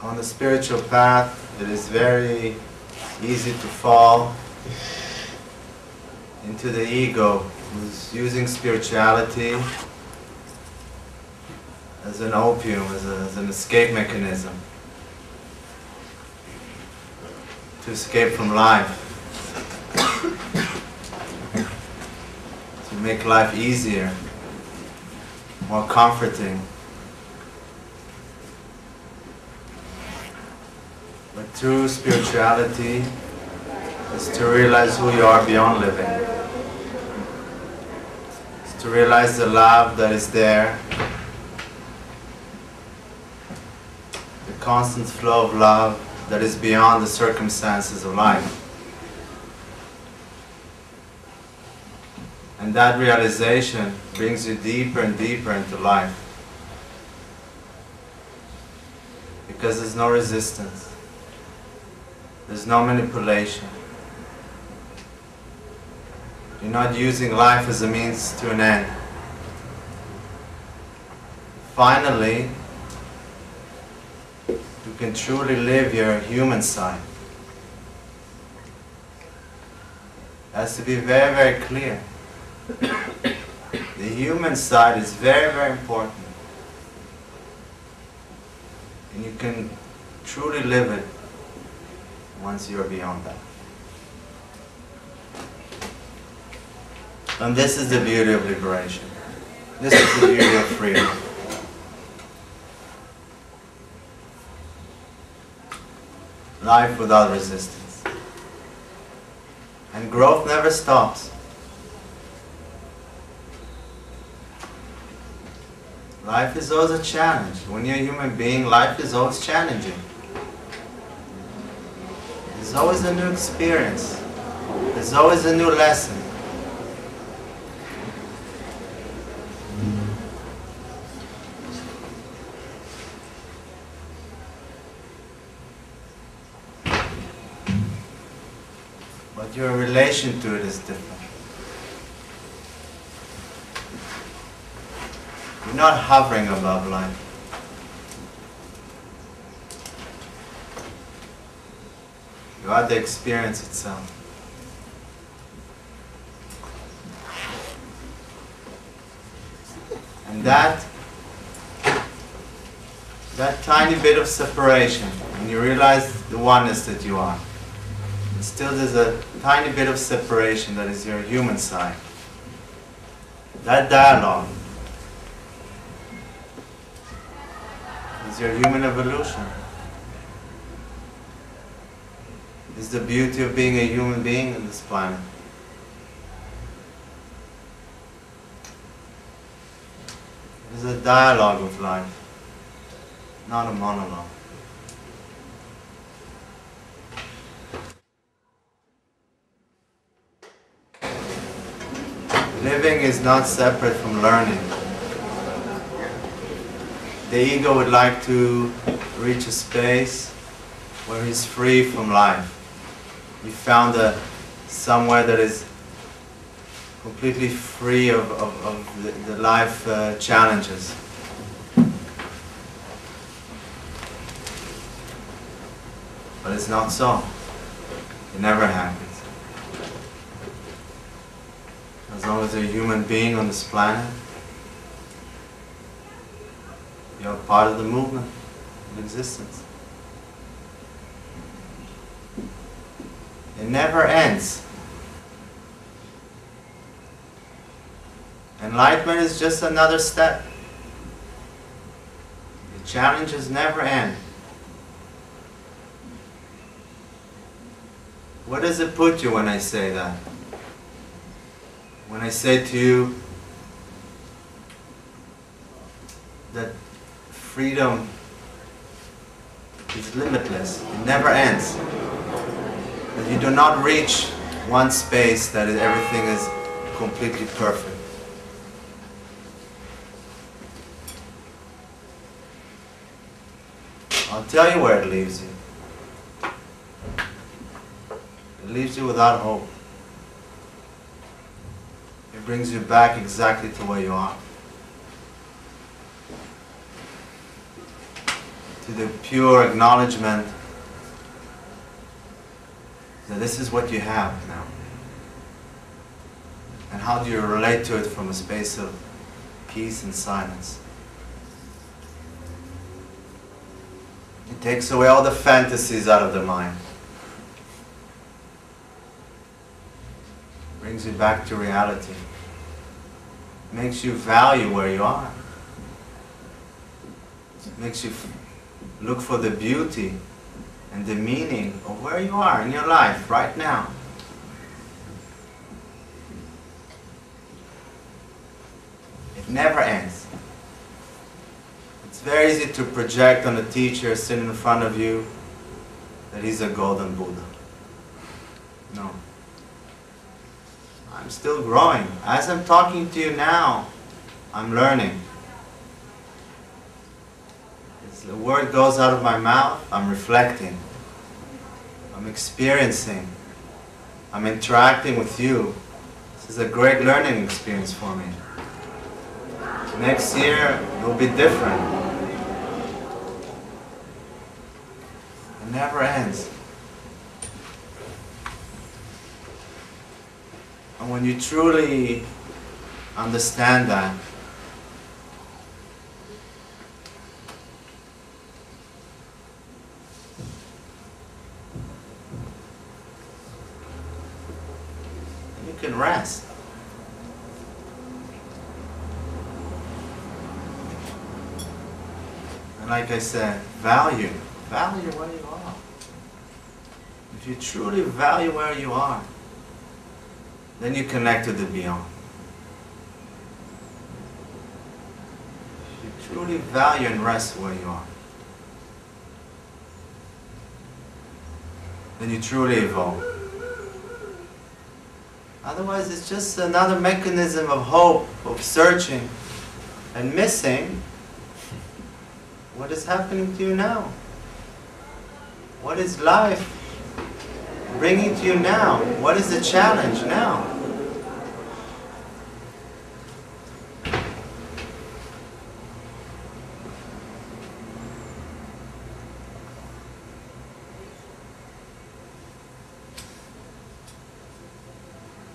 On the spiritual path, it is very easy to fall into the ego, who's using spirituality as an opium, as an escape mechanism to escape from life, to make life easier, more comforting. But true spirituality is to realize who you are beyond living. It's to realize the love that is there, the constant flow of love that is beyond the circumstances of life. And that realization brings you deeper and deeper into life, because there's no resistance. There's no manipulation. You're not using life as a means to an end. Finally, you can truly live your human side. It has to be very, very clear. The human side is very, very important. And you can truly live it once you are beyond that. And this is the beauty of liberation. This is the beauty of freedom. Life without resistance. And growth never stops. Life is always a challenge. When you're a human being, life is always challenging. There's always a new experience. There's always a new lesson. But your relation to it is different. You're not hovering above life. You are the experience itself. And that tiny bit of separation, when you realize the oneness that you are, and still there's a tiny bit of separation that is your human side. That dialogue is your human evolution. Is the beauty of being a human being on this planet. It's a dialogue with life, not a monologue. Living is not separate from learning. The ego would like to reach a space where he's free from life. We found somewhere that is completely free of the life challenges. But it's not so. It never happens. As long as you're a human being on this planet, you're part of the movement of existence. It never ends. Enlightenment is just another step. The challenges never end. Where does it put you when I say that? When I say to you that freedom is limitless, it never ends. That you do not reach one space that everything is completely perfect. I'll tell you where it leaves you. It leaves you without hope. It brings you back exactly to where you are. to the pure acknowledgement that this is what you have now. And how do you relate to it from a space of peace and silence? It takes away all the fantasies out of the mind. Brings you back to reality. Makes you value where you are. Makes you look for the beauty and the meaning of where you are in your life right now. It never ends. It's very easy to project on a teacher sitting in front of you that he's a golden Buddha. No. I'm still growing. As I'm talking to you now, I'm learning. As the word goes out of my mouth, I'm reflecting. I'm experiencing. I'm interacting with you. This is a great learning experience for me. Next year, it will be different. It never ends. And when you truly understand that, you can rest. And like I said, value where you are. If you truly value where you are, then you connect to the beyond. If you truly value and rest where you are, then you truly evolve. Otherwise, it's just another mechanism of hope, of searching, and missing what is happening to you now. What is life bringing to you now? What is the challenge now?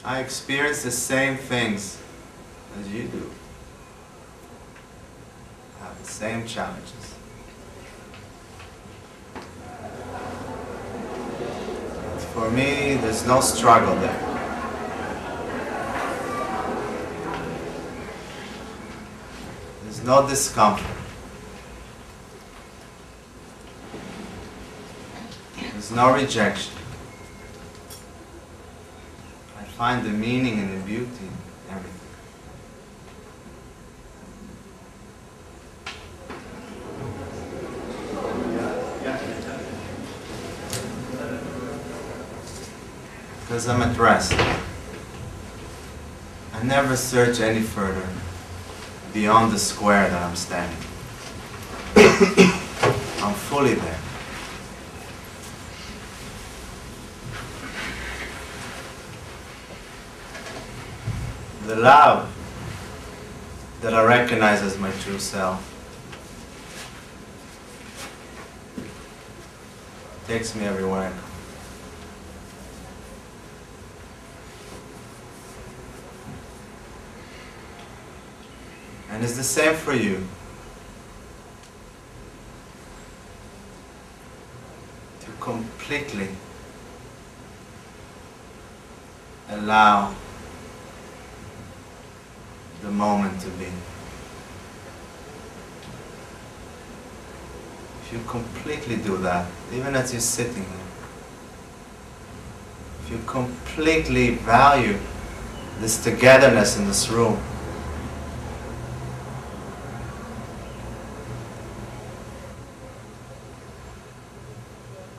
I experience the same things as you do. I have the same challenges. For me, there's no struggle there. There's no discomfort. There's no rejection. I find the meaning and the beauty in everything. Because I'm at rest. I never search any further beyond the square that I'm standing. I'm fully there. The love that I recognize as my true self takes me everywhere I go. And it's the same for you. To completely allow the moment to be. If you completely do that, even as you're sitting here, if you completely value this togetherness in this room,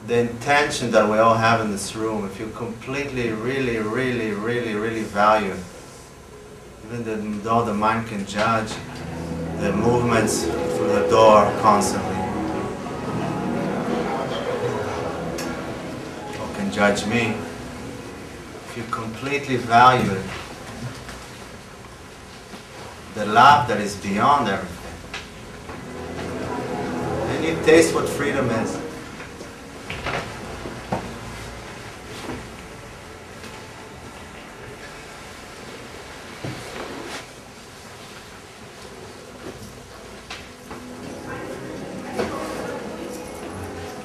the intention that we all have in this room, if you completely, really value it, even though the mind can judge the movements through the door constantly, or can judge me, if you completely value it, the love that is beyond everything, then Can you taste what freedom is?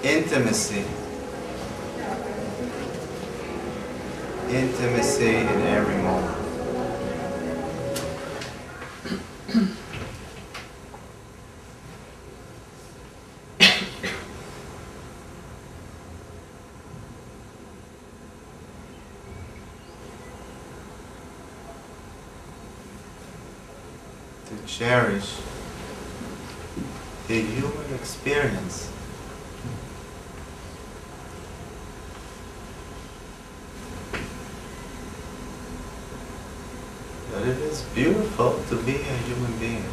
Intimacy. Intimacy in every moment. To cherish the human experience. That it is beautiful to be a human being.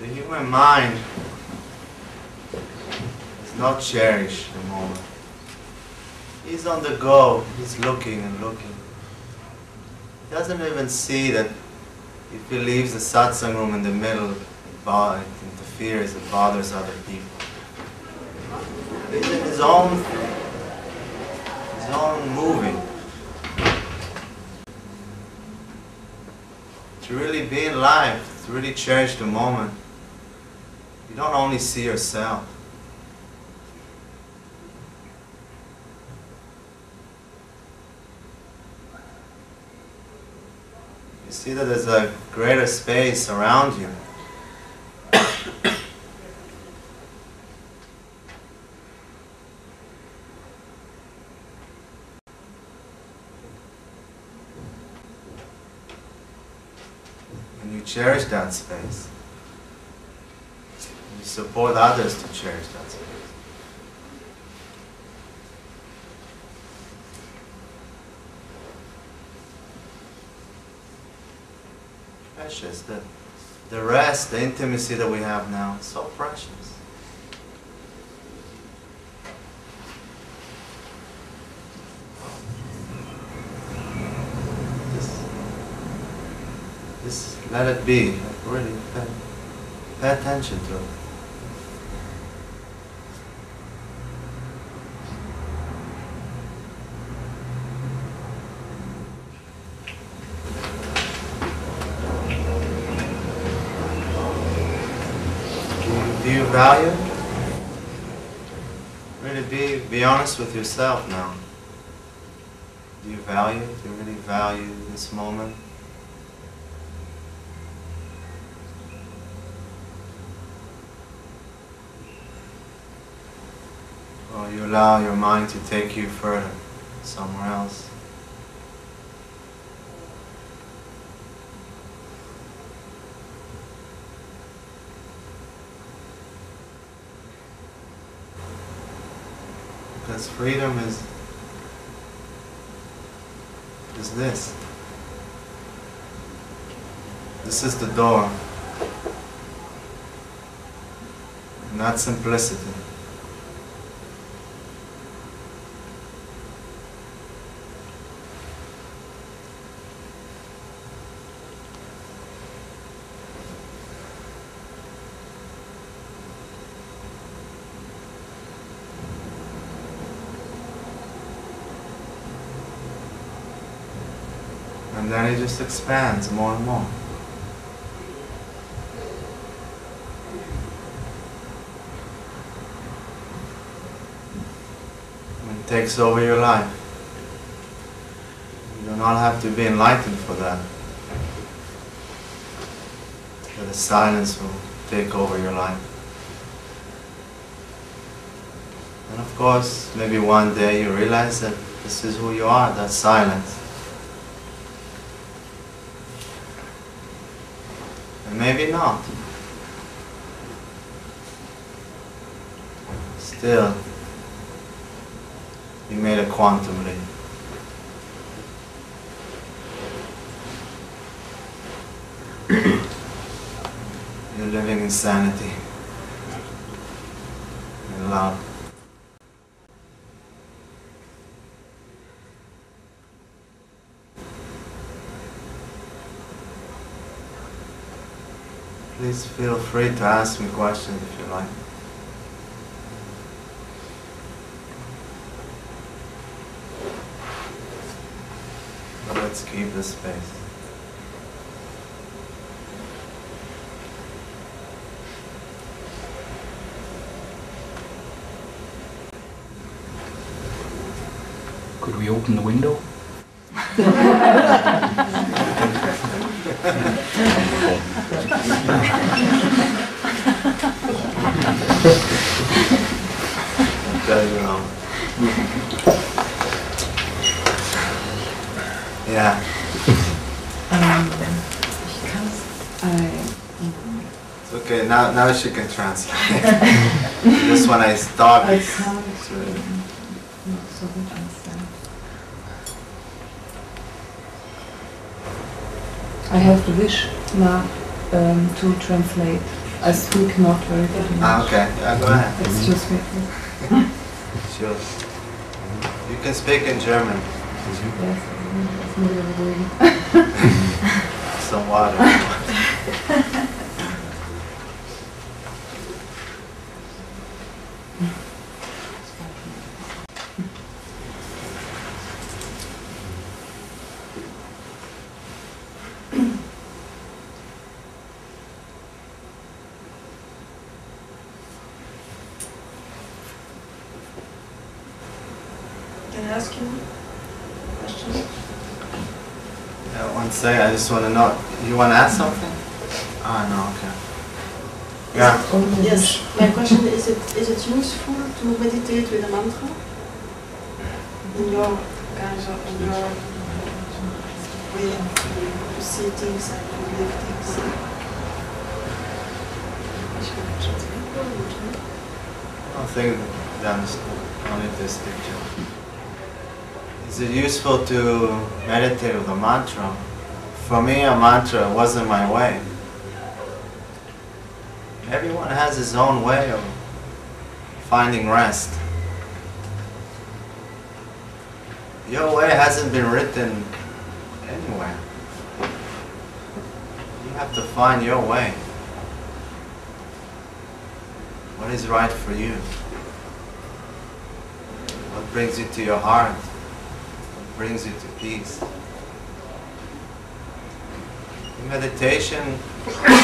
The human mind does not cherish the moment. He's on the go, he's looking and looking. He doesn't even see that if he leaves the satsang room in the middle, it interferes, it bothers other people. He's in his own moving. To really be in life, to really cherish the moment, you don't only see yourself. You see that there's a greater space around you. And you cherish that space. You support others to cherish that space. Precious. The rest, the intimacy that we have now is so precious. Just let it be. Like really pay attention to it. Do you value? Really be honest with yourself now. Do you value? Do you really value this moment? Or you allow your mind to take you further, somewhere else? Because freedom is this. This is the door. Not simplicity. And then it just expands more and more. And it takes over your life. You do not have to be enlightened for that. But the silence will take over your life. And of course, maybe one day you realize that this is who you are, that silence. And maybe not. Still, you made a quantum leap. You're living in sanity, in love. Please feel free to ask me questions if you like. But let's keep the space. Could we open the window? Yeah. It's okay, now she can translate. Just when I start, it's really... so gut understand. I have the wish now to translate. I speak not very good English. Ah, okay. Yeah, go ahead. Excuse me. Sure. You can speak in German. Yes, it's not very good. Some water. Can I ask you a question? One second, I just want to know. You want to ask something? Ah, no, okay. Yeah. Yes, my question is it useful to meditate with a mantra? In your kind of way to see things and to live things? I think that's only this picture. Is it useful to meditate with a mantra? For me, a mantra wasn't my way. Everyone has his own way of finding rest. Your way hasn't been written anywhere. You have to find your way. What is right for you? What brings you to your heart? What brings you to peace? Meditation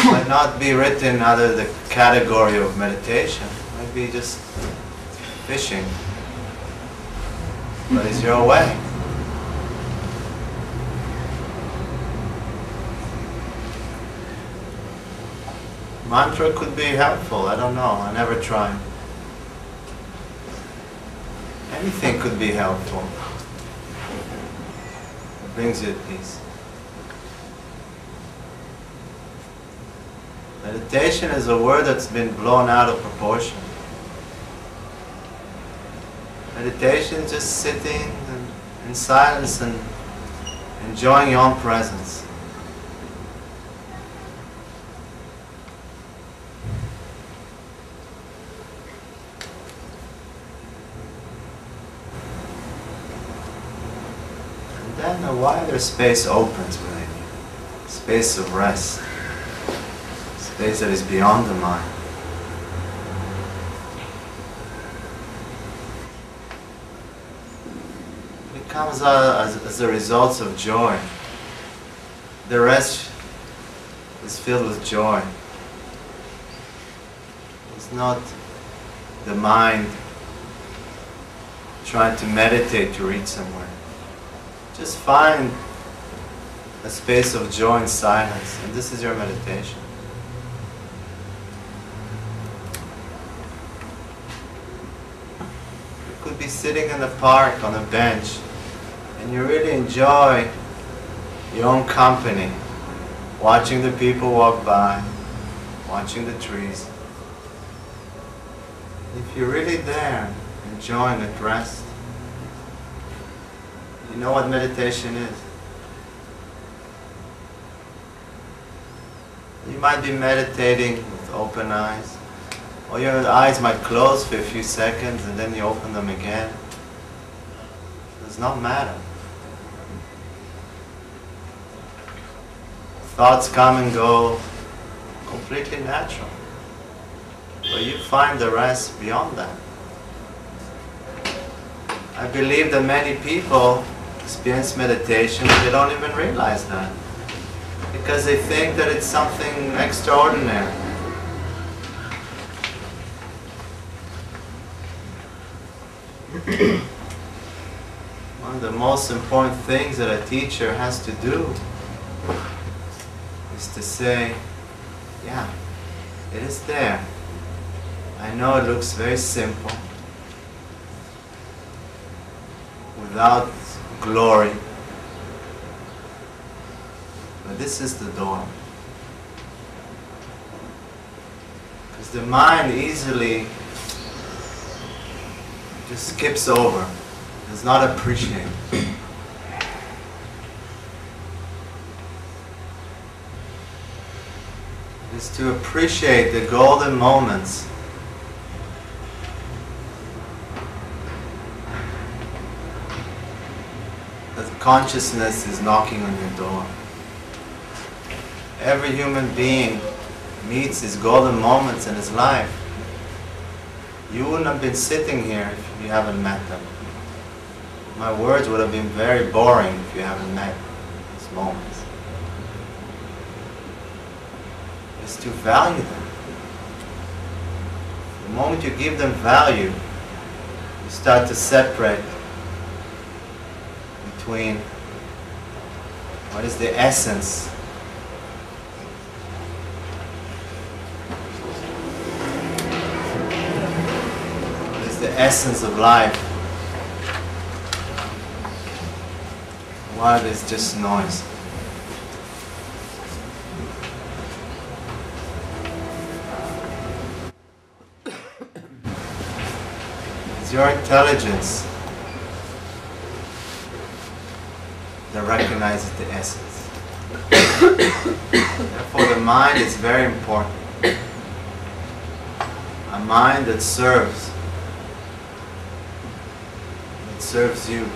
might not be written under the category of meditation. It might be just fishing. But it's your way. Mantra could be helpful. I don't know. I never tried. Anything could be helpful. It brings you peace. Meditation is a word that's been blown out of proportion. Meditation is just sitting in silence and enjoying your own presence. And then a wider space opens within you. Space of rest. Space that is beyond the mind. It comes as a result of joy. The rest is filled with joy. It's not the mind trying to meditate to reach somewhere. Just find a space of joy and silence, and this is your meditation. be sitting in the park on a bench and you really enjoy your own company, watching the people walk by, watching the trees. If you're really there, enjoying at rest, you know what meditation is. You might be meditating with open eyes, or your eyes might close for a few seconds and then you open them again. It does not matter. Thoughts come and go, completely natural. But you find the rest beyond that. I believe that many people experience meditation, but they don't even realize that. Because they think that it's something extraordinary. One of the most important things that a teacher has to do is to say, yeah, it is there. I know it looks very simple, without glory, but this is the door. Because the mind easily just skips over, does not appreciate. Is to appreciate the golden moments that consciousness is knocking on your door. Every human being meets these golden moments in his life. You wouldn't have been sitting here if you haven't met them. My words would have been very boring if you haven't met these moments. It's to value them. The moment you give them value, you start to separate between what is the essence of life, what is just noise. It's your intelligence that recognizes the essence. Therefore, the mind is very important. A mind that serves you.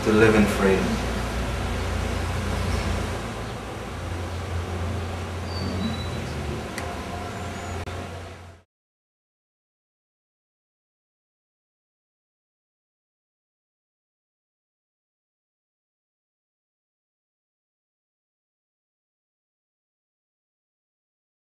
To live in freedom.